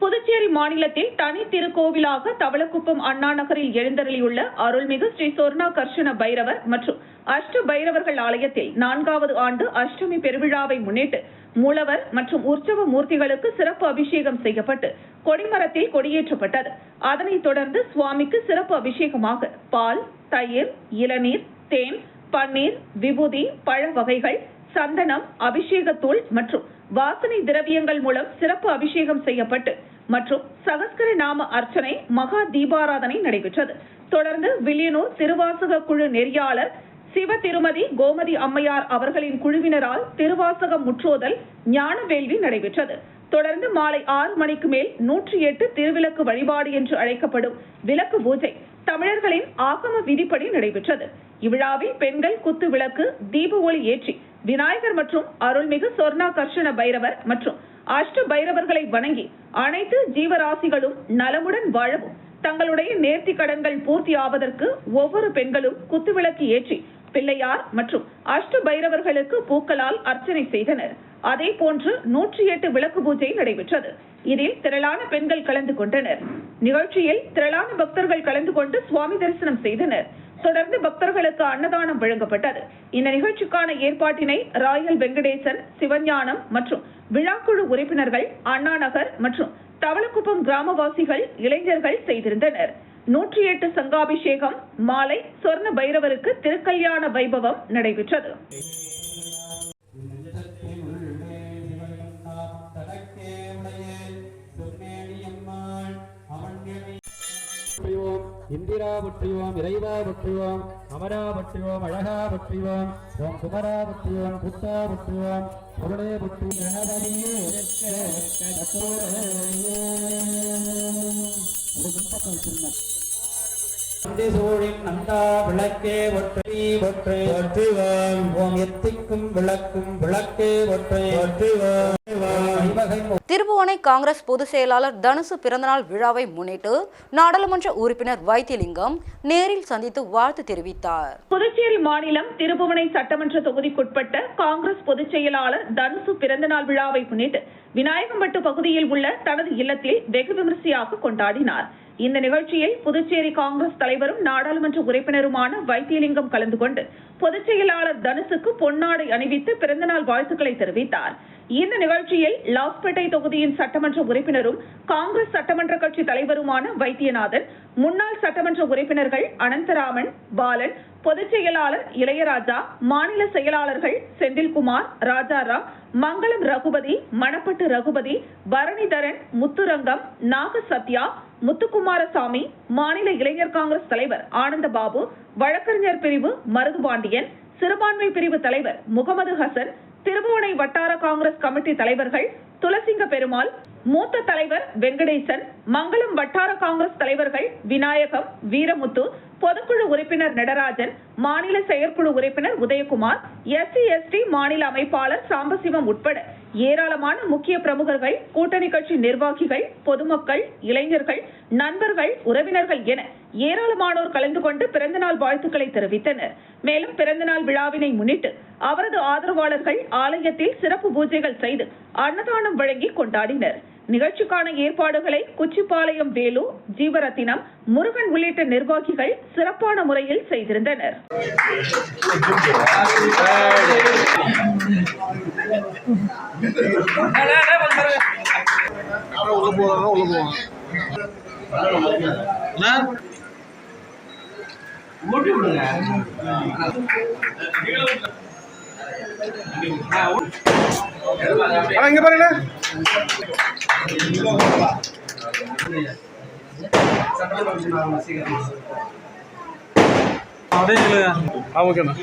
புதுச்சேரி மாநிலத்தில் தனி திருக்கோவிலாக தவளக்குப்பம் அண்ணா நகரில் எழுந்தருளியுள்ள அருள்மிகு ஸ்ரீ சொர்ணகிருஷ்ண பைரவர் மற்றும் அஷ்ட பைரவர்கள் ஆலயத்தில் 4வது ஆண்டு அஷ்டமி பெருவிழாவை முன்னிட்டு மூலவர் மற்றும் உற்சவ மூர்த்திகளுக்கு சிறப்பு அபிஷேகம் செய்யப்பட்டு கொடிமரத்தில் கொடியேற்றப்பட்டது. அதனைத் தொடர்ந்து சுவாமிக்கு சிறப்பு அபிஷேகமாக பால், தயிர், இளநீர், தேன், பன்னீர், விபூதி, பழ வகைகள், சந்தனம், அபிஷேகத்தூள் மற்றும் வாசனை திரவியங்கள் மூலம் சிறப்பு அபிஷேகம் செய்யப்பட்டு மற்றும் சகஸ்கர நாம அர்ச்சனை, மகா தீபாராதனை நடைபெற்றது. தொடர்ந்து வில்லியனூர் திருவாசக குழு நெறியாளர் சிவ திருமதி கோமதி அம்மையார் அவர்களின் குழுவினரால் திருவாசகம் முற்றோதல், ஞான வேள்வி நடைபெற்றது. தொடர்ந்து மாலை 6 மணிக்கு மேல் 108 திருவிளக்கு வழிபாடு என்று அழைக்கப்படும் விளக்கு பூஜை தமிழர்களின் ஆகம விதிப்படி நடைபெற்றது. இவ்விழாவில் பெண்கள் குத்து விளக்கு, தீப ஒளி ஏற்றி விநாயகர் மற்றும் அருள்மிகு சொர்ணகிருஷ்ண பைரவர் மற்றும் அஷ்ட பைரவர்களை வணங்கி அனைத்து ஜீவராசிகளும் நலமுடன் வாழவும் தங்களுடைய நேர்த்தி கடன்கள் பூர்த்தி ஆவதற்கு ஒவ்வொரு பெண்களும் குத்துவிளக்கு ஏற்றி பிள்ளையார் மற்றும் அஷ்ட பைரவர்களுக்கு பூக்களால் அர்ச்சனை செய்தனர். அதே போன்று 108 விளக்கு பூஜை நடைபெற்றது. இதில் திரளான பெண்கள் கலந்து கொண்டனர். நிகழ்ச்சியில் திரளான பக்தர்கள் கலந்து கொண்டு சுவாமி தரிசனம் செய்தனர். தொடர்ந்து பக்தர்களுக்கு அன்னதானம் வழங்கப்பட்டது. இந்த நிகழ்ச்சிக்கான ஏற்பாட்டினை ராயல் வெங்கடேசன், சிவஞானம் மற்றும் விழாக்குழு உறுப்பினர்கள், அண்ணா நகர் மற்றும் தவளக்குப்பம் கிராமவாசிகள், இளைஞர்கள் செய்திருந்தனர். 108 சங்காபிஷேகம், மாலை சொர்ண பைரவருக்கு திருக்கல்யாண வைபவம் நடைபெற்றது. இந்திரா பற்றியோம், இறைவா பற்றியோம், அமரா பற்றியோம், அழகா பற்றியோம், ஓம் குமரா பற்றியோம், புத்தா பற்றியோம், பொருளே பற்றி கணபதியே நந்தா விளக்கே ஒற்றை ஒற்றை ஒற்றுவாம், ஓம் எத்திக்கும் விளக்கும் விளக்கே ஒற்றை ஒற்றுவாம். திருபுவனை காங்கிரஸ் பொதுச் செயலாளர் தனுசு பிறந்தநாள் விழாவை முன்னிட்டு நாடாளுமன்ற உறுப்பினர் வைத்தியலிங்கம் நேரில் சந்தித்து வாழ்த்து தெரிவித்தார். புதுச்சேரி மாநிலம் திருபுவனை சட்டமன்ற தொகுதிக்குட்பட்ட காங்கிரஸ் பொதுச் செயலாளர் தனுசு பிறந்தநாள் விழாவை முன்னிட்டு விநாயகம்பட்டு பகுதியில் உள்ள தனது இல்லத்தில் வெகு விமரிசையாக கொண்டாடினார். இந்த நிகழ்ச்சியில் புதுச்சேரி காங்கிரஸ் தலைவரும் நாடாளுமன்ற உறுப்பினருமான வைத்தியலிங்கம் கலந்து கொண்டு பொதுச் செயலாளர் தனுசுக்கு பொன்னாடை அணிவித்து பிறந்தநாள் வாழ்த்துக்களை தெரிவித்தார். இந்த நிகழ்ச்சியில் லாஸ்பேட்டை தொகுதியின் சட்டமன்ற உறுப்பினரும் காங்கிரஸ் சட்டமன்ற கட்சி தலைவருமான வைத்தியநாதன், முன்னாள் சட்டமன்ற உறுப்பினர்கள் அனந்தராமன், பாலன், பொதுச் செயலாளர் இளையராஜா, மாநில செயலாளர்கள் செந்தில்குமார், ராஜாராம், மங்களம் ரகுபதி, மணப்பட்டு ரகுபதி, பரணிதரன், முத்துரங்கம், நாகசத்யா, முத்துக்குமாரசாமி, மாநில இளைஞர் காங்கிரஸ் தலைவர் ஆனந்தபாபு, வழக்கறிஞர் பிரிவு மருதுபாண்டியன், சிறுபான்மை பிரிவு தலைவர் முகமது ஹசன், திருபுவனை வட்டார காங்கிரஸ் கமிட்டி தலைவர்கள் துளசிங்க பெருமாள், மூத்த தலைவர் வெங்கடேசன், மங்களம் வட்டார காங்கிரஸ் தலைவர்கள் விநாயகம், வீரமுத்து, பொதுக்குழு உறுப்பினர் நடராஜன், மாநில செயற்குழு உறுப்பினர் உதயகுமார், SC/ST மாநில அமைப்பாளர் சாம்பசிவம் உட்பட ஏராளமான முக்கிய பிரமுகர்கள், கூட்டணி கட்சி நிர்வாகிகள், பொதுமக்கள், இளைஞர்கள், நண்பர்கள், உறவினர்கள் என ஏராளமானோர் கலந்து கொண்டு பிறந்தநாள் வாழ்த்துக்களை தெரிவித்தனர். மேலும் பிறந்தநாள் விழாவினை முன்னிட்டு அவரது ஆதரவாளர்கள் ஆலயத்தில் சிறப்பு பூஜைகள் செய்து அன்னதானம் வழங்கி கொண்டாடினர். நிகழ்ச்சிக்கான ஏற்பாடுகளை குச்சிப்பாளையம் வேலு, ஜீவரத்தினம், முருகன் உள்ளிட்ட நிர்வாகிகள் சிறப்பான முறையில் செய்திருந்தனர். இங்க பாருங்க. ஓகேண்ணா.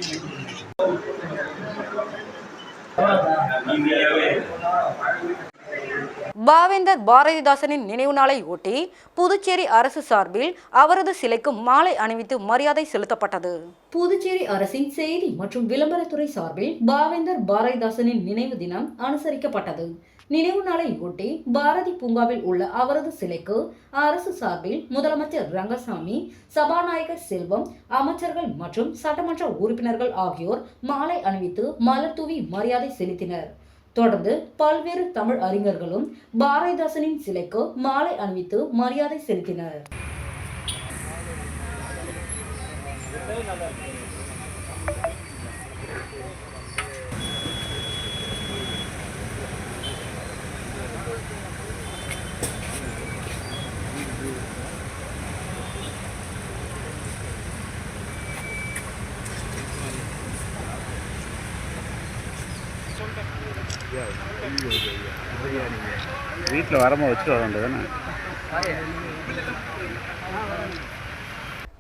பாவேந்தர் பாரதிதாசனின் நினைவு நாளை ஒட்டி புதுச்சேரி அரசு சார்பில் அவரது சிலைக்கு மாலை அணிவித்து மரியாதை செலுத்தப்பட்டது. புதுச்சேரி அரசின் செய்தி மற்றும் விளம்பரத்துறை சார்பில் பாவேந்தர் பாரதிதாசனின் நினைவு தினம் அனுசரிக்கப்பட்டது. நினைவு நாளை ஒட்டி பாரதி பூங்காவில் உள்ள அவரது சிலைக்கு அரசு சார்பில் முதலமைச்சர் ரங்கசாமி, சபாநாயகர் செல்வம், அமைச்சர்கள் மற்றும் சட்டமன்ற உறுப்பினர்கள் ஆகியோர் மாலை அணிவித்து மலர் தூவி மரியாதை செலுத்தினர். தொடர்ந்து பல்வேறு தமிழ் அறிஞர்களும் பாரதிதாசனின் சிலைக்கு மாலை அணிவித்து மரியாதை செலுத்தினர். வீட்டில் வரமா வச்சுட்டு வர வேண்டியதானே.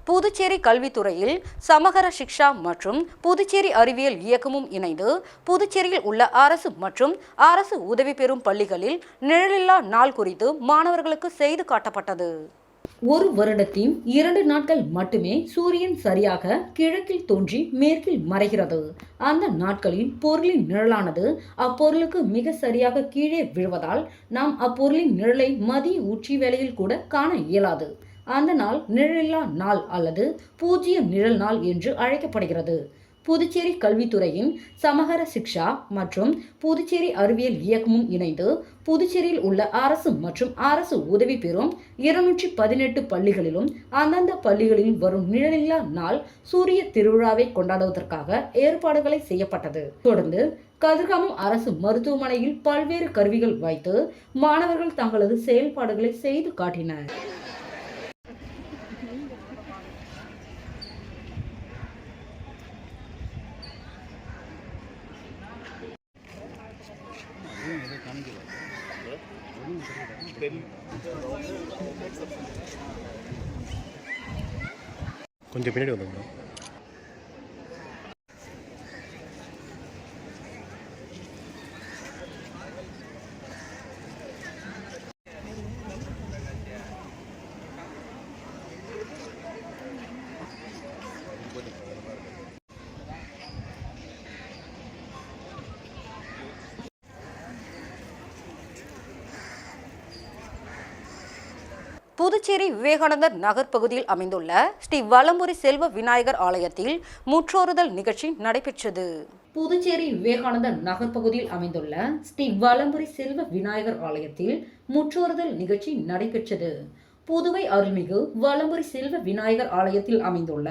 புதுச்சேரி கல்வித்துறையில் சமகர சிக்ஷா மற்றும் புதுச்சேரி அறிவியல் இயக்கமும் இணைந்து புதுச்சேரியில் உள்ள அரசு மற்றும் அரசு உதவி பெறும் பள்ளிகளில் நிழலில்லா நாள் குறித்து மாணவர்களுக்கு செய்து காட்டப்பட்டது. ஒரு வருடத்தின் 2 நாட்கள் மட்டுமே சூரியன் சரியாக கிழக்கில் தோன்றி மேற்கில் மறைகிறது. அந்த நாட்களில் பொருளின் நிழலானது அப்பொருளுக்கு மிக சரியாக கீழே விழுவதால் நாம் அப்பொருளின் நிழலை மதிய உச்சி வேளையில் கூட காண இயலாது. அந்த நாள் நிழலில்லா நாள் அல்லது பூஜ்ய நிழல் நாள் என்று அழைக்கப்படுகிறது. புதுச்சேரி கல்வித்துறையின் சமகர சிக்ஷா மற்றும் புதுச்சேரி அறிவியல் இயக்கமும் இணைந்து புதுச்சேரியில் உள்ள அரசு மற்றும் அரசு உதவி பெறும் 218 பள்ளிகளிலும் அந்தந்த பள்ளிகளில் வரும் நிழலில்லா நாள் சூரிய திருவிழாவை கொண்டாடுவதற்காக ஏற்பாடுகளை செய்யப்பட்டது. தொடர்ந்து கதிர்காமம் அரசு மருத்துவமனையில் பல்வேறு கருவிகள் வைத்து மாணவர்கள் தங்களது செயல்பாடுகளை செய்து காட்டினர். கொஞ்சம் பின்னாடி வந்து புதுச்சேரி விவேகானந்தர் நகர் பகுதியில் அமைந்துள்ள ஸ்ரீ வலம்புரி செல்வ விநாயகர் ஆலயத்தில் முற்றோறுதல் நிகழ்ச்சி நடைபெற்றது. புதுச்சேரி விவேகானந்தர் நகர் பகுதியில் அமைந்துள்ள ஸ்ரீ வலம்புரி செல்வ விநாயகர் ஆலயத்தில் முற்றோறுதல் நிகழ்ச்சி நடைபெற்றது. புதுவை அருள்மிகு வலம்புரி செல்வ விநாயகர் ஆலயத்தில் அமைந்துள்ள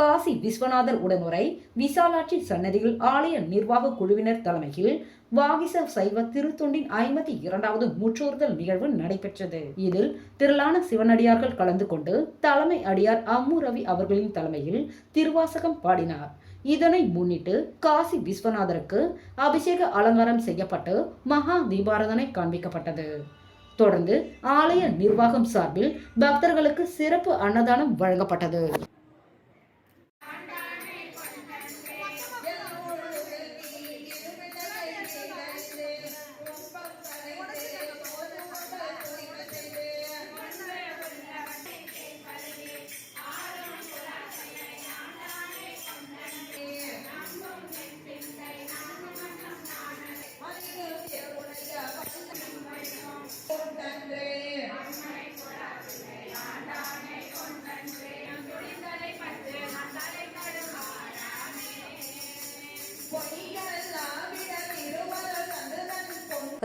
காசி விஸ்வநாதர் உடனுரை விசாலாட்சி சன்னதியில் ஆலய நிர்வாக குழுவினர் தலைமையில் வாகிச சைவ திருத்தொண்டின் 52வது முற்றோறுதல் நிகழ்வு நடைபெற்றது. இதில் திரளான சிவனடியார்கள் கலந்து கொண்டு தலைமை அடியார் அம்மு ரவி அவர்களின் தலைமையில் திருவாசகம் பாடினார். இதனை முன்னிட்டு காசி விஸ்வநாதருக்கு அபிஷேக அலங்காரம் செய்யப்பட்டு மகா தீபாராதனை காண்பிக்கப்பட்டது. தொடர்ந்து ஆலய நிர்வாகம் சார்பில் பக்தர்களுக்கு சிறப்பு அன்னதானம் வழங்கப்பட்டது.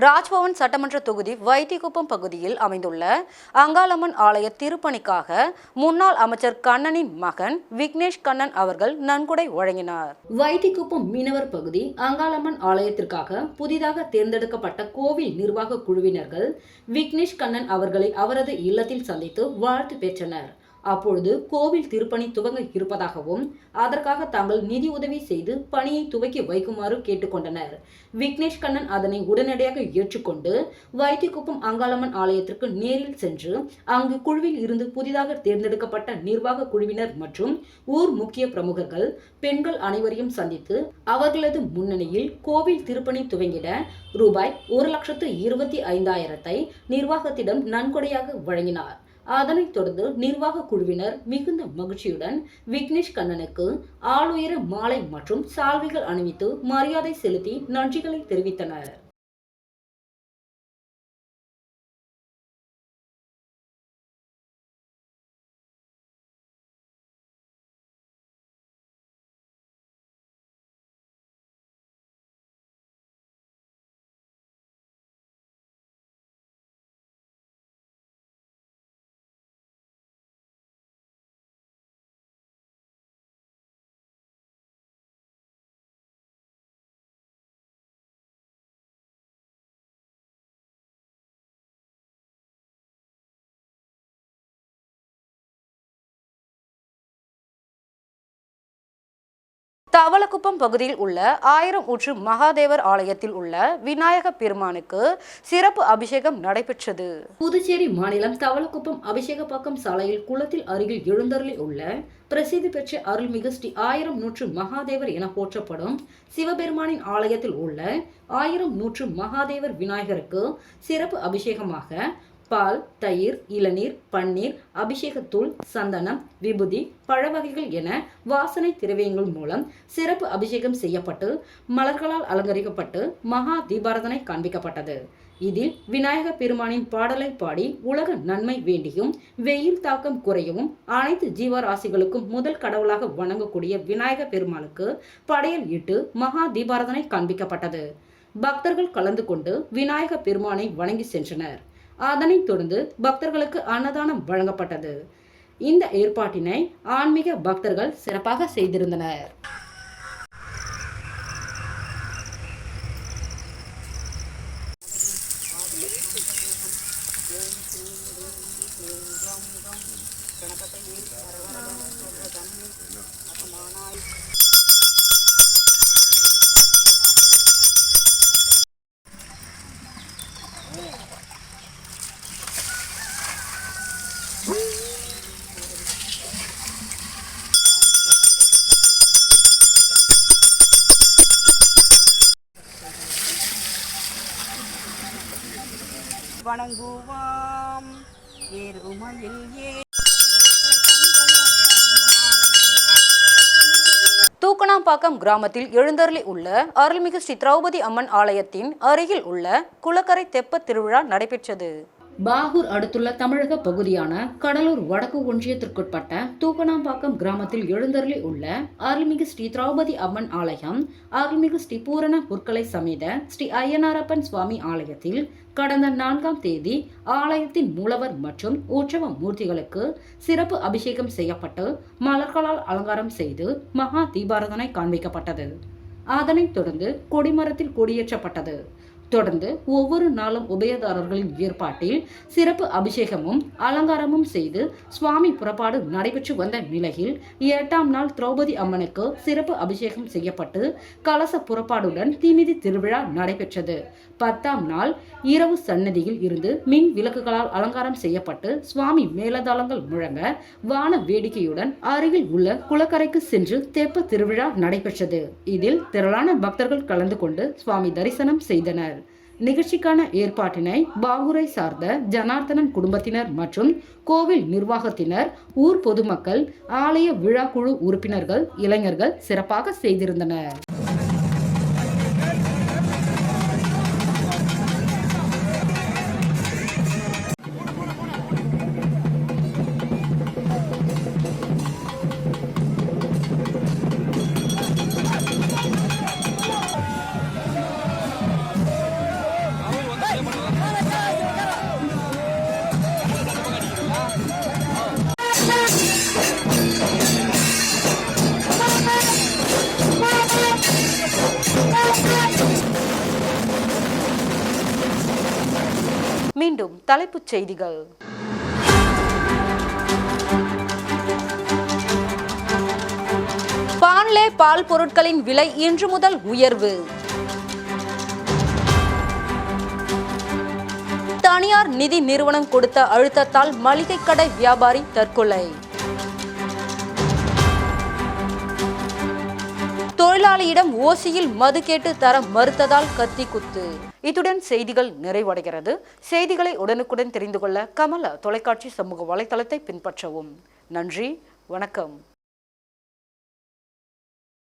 ராஜ்பவன் சட்டமன்ற தொகுதி வைத்திக்குப்பம் பகுதியில் அமைந்துள்ள அங்காளம்மன் ஆலய திருப்பணிக்காக முன்னாள் அமைச்சர் கண்ணனின் மகன் விக்னேஷ் கண்ணன் அவர்கள் நன்கொடை வழங்கினார். வைத்திக்குப்பம் மீனவர் பகுதி அங்காளம்மன் ஆலயத்திற்காக புதிதாக தேர்ந்தெடுக்கப்பட்ட கோவில் நிர்வாக குழுவினர்கள் விக்னேஷ் கண்ணன் அவர்களை அவரது இல்லத்தில் சந்தித்து வாழ்த்து பெற்றனர். அப்பொழுது கோவில் திருப்பணி துவங்க இருப்பதாகவும் அதற்காக தாங்கள் நிதி உதவி செய்து பணியை துவக்கி வைக்குமாறு கேட்டுக்கொண்டனர். விக்னேஷ் கண்ணன் அதனை உடனடியாக ஏற்றுக்கொண்டு வைத்திக்குப்பம் அங்காளம்மன் ஆலயத்திற்கு நேரில் சென்று அங்கு குழுவில் இருந்து புதிதாக தேர்ந்தெடுக்கப்பட்ட நிர்வாக குழுவினர் மற்றும் ஊர் முக்கிய பிரமுகர்கள் பெண்கள் அனைவரையும் சந்தித்து அவர்களது முன்னணியில் கோவில் திருப்பணி துவங்கிட ரூபாய் 1,25,000 நிர்வாகத்திடம் நன்கொடையாக வழங்கினார். அதனைத் தொடர்ந்து நிர்வாக குழுவினர் மிகுந்த மகிழ்ச்சியுடன் விக்னேஷ் கண்ணனுக்கு ஆளுயர மாலை மற்றும் சால்வைகள் அணிவித்து மரியாதை செலுத்தி நன்றிகளை தெரிவித்தனர். தவளக்குப்பம் பகுதியில் உள்ள 1000 ஊற்று மகாதேவர் ஆலயத்தில் உள்ள விநாயக பெருமானுக்கு சிறப்பு அபிஷேகம் நடைபெற்றது. புதுச்சேரி மாநிலம் தவளக்குப்பம் அபிஷேகப்பாக்கம் சாலையில் குளத்தில் அருகில் எழுந்தருளி உள்ள பிரசித்தி பெற்ற அருள்மிகு ஸ்ரீ 1000 நூற்று மகாதேவர் என போற்றப்படும் சிவபெருமானின் ஆலயத்தில் உள்ள 1000 நூற்று மகாதேவர் விநாயகருக்கு சிறப்பு அபிஷேகமாக பால், தயிர், இளநீர், பன்னீர், அபிஷேகத்தூள், சந்தனம், விபூதி, பழவகைகள் என வாசனை திரவியங்கள் மூலம் சிறப்பு அபிஷேகம் செய்யப்பட்டு மலர்களால் அலங்கரிக்கப்பட்டு மகா தீபாராதனை காண்பிக்கப்பட்டது. இதில் விநாயக பெருமானின் பாடலை பாடி உலக நன்மை வேண்டியும் வெயில் தாக்கம் குறையவும் அனைத்து ஜீவராசிகளுக்கும் முதல் கடவுளாக வணங்கக்கூடிய விநாயக பெருமானுக்கு படையல் இட்டு மகா தீபாராதனை காண்பிக்கப்பட்டது. பக்தர்கள் கலந்து கொண்டு விநாயக பெருமானை வணங்கி சென்றனர். அதனைத் தொடர்ந்து பக்தர்களுக்கு அன்னதானம் வழங்கப்பட்டது. இந்த ஏற்பாட்டினை ஆன்மீக பக்தர்கள் சிறப்பாக செய்திருந்தனர். வணங்குவாம் ஏறுமயில் தூக்கணாம்பாக்கம் கிராமத்தில் எழுந்தருளி உள்ள அருள்மிகு ஸ்ரீ திரௌபதி அம்மன் ஆலயத்தின் அருகில் உள்ள குளக்கரை தெப்பத் திருவிழா நடைபெற்றது. பாகூர் அடுத்துள்ள தமிழக பகுதியான கடலூர் வடக்கு ஒன்றியத்திற்குட்பட்ட தூக்கணாம்பாக்கம் கிராமத்தில் எழுந்தருளி உள்ள அருள்மிகு ஸ்ரீ திரௌபதி அம்மன் ஆலயம் அருள்மிகு ஸ்ரீ பூரண புற்களை சமேத ஸ்ரீ ஐயனாரப்பன் சுவாமி ஆலயத்தில் கடந்த 4ஆம் தேதி ஆலயத்தின் மூலவர் மற்றும் உற்சவ மூர்த்திகளுக்கு சிறப்பு அபிஷேகம் செய்யப்பட்டு மலர்களால் அலங்காரம் செய்து மகா தீபாராதனை காண்பிக்கப்பட்டது. அதனைத் தொடர்ந்து கொடிமரத்தில் கொடியேற்றப்பட்டது. தொடர்ந்து ஒவ்வொரு நாளும் உபயதாரர்களின் ஏற்பாட்டில் சிறப்பு அபிஷேகமும் அலங்காரமும் செய்து சுவாமி புறப்பாடு நடைபெற்று வந்த நிலையில் 8ஆம் நாள் திரௌபதி அம்மனுக்கு சிறப்பு அபிஷேகம் செய்யப்பட்டு கலச புறப்பாடுடன் தீமிதி திருவிழா நடைபெற்றது. 10ஆம் நாள் இரவு சன்னதியில் இருந்து மின் விளக்குகளால் அலங்காரம் செய்யப்பட்டு சுவாமி மேலதாளங்கள் முழங்க வான வேடிக்கையுடன் அருகில் உள்ள குளக்கரைக்கு சென்று தெப்ப திருவிழா நடைபெற்றது. இதில் திரளான பக்தர்கள் கலந்து கொண்டு சுவாமி தரிசனம் செய்தனர். நிகழ்ச்சிக்கான ஏற்பாட்டினை பாகூரை சார்ந்த ஜனார்த்தனன் குடும்பத்தினர் மற்றும் கோவில் நிர்வாகத்தினர், ஊர் பொதுமக்கள், ஆலய விழா குழு உறுப்பினர்கள், இளைஞர்கள் சிறப்பாக செய்திருந்தனர். மீண்டும் தலைப்புச் செய்திகள். பான்லே பால் பொருட்களின் விலை இன்று முதல் உயர்வு. தனியார் நிதி நிறுவனம் கொடுத்த அழுத்தத்தால் மளிகை கடை வியாபாரி தற்கொலை. தொழிலாளியிடம் ஓசியில் மது கேட்டு தர மறுத்ததால் கத்தி குத்து. இத்துடன் செய்திகள் நிறைவடைகிறது. செய்திகளை உடனுக்குடன் தெரிந்து கொள்ள கமலா தொலைக்காட்சி சமூக வலைதளத்தை பின்பற்றவும். நன்றி, வணக்கம்.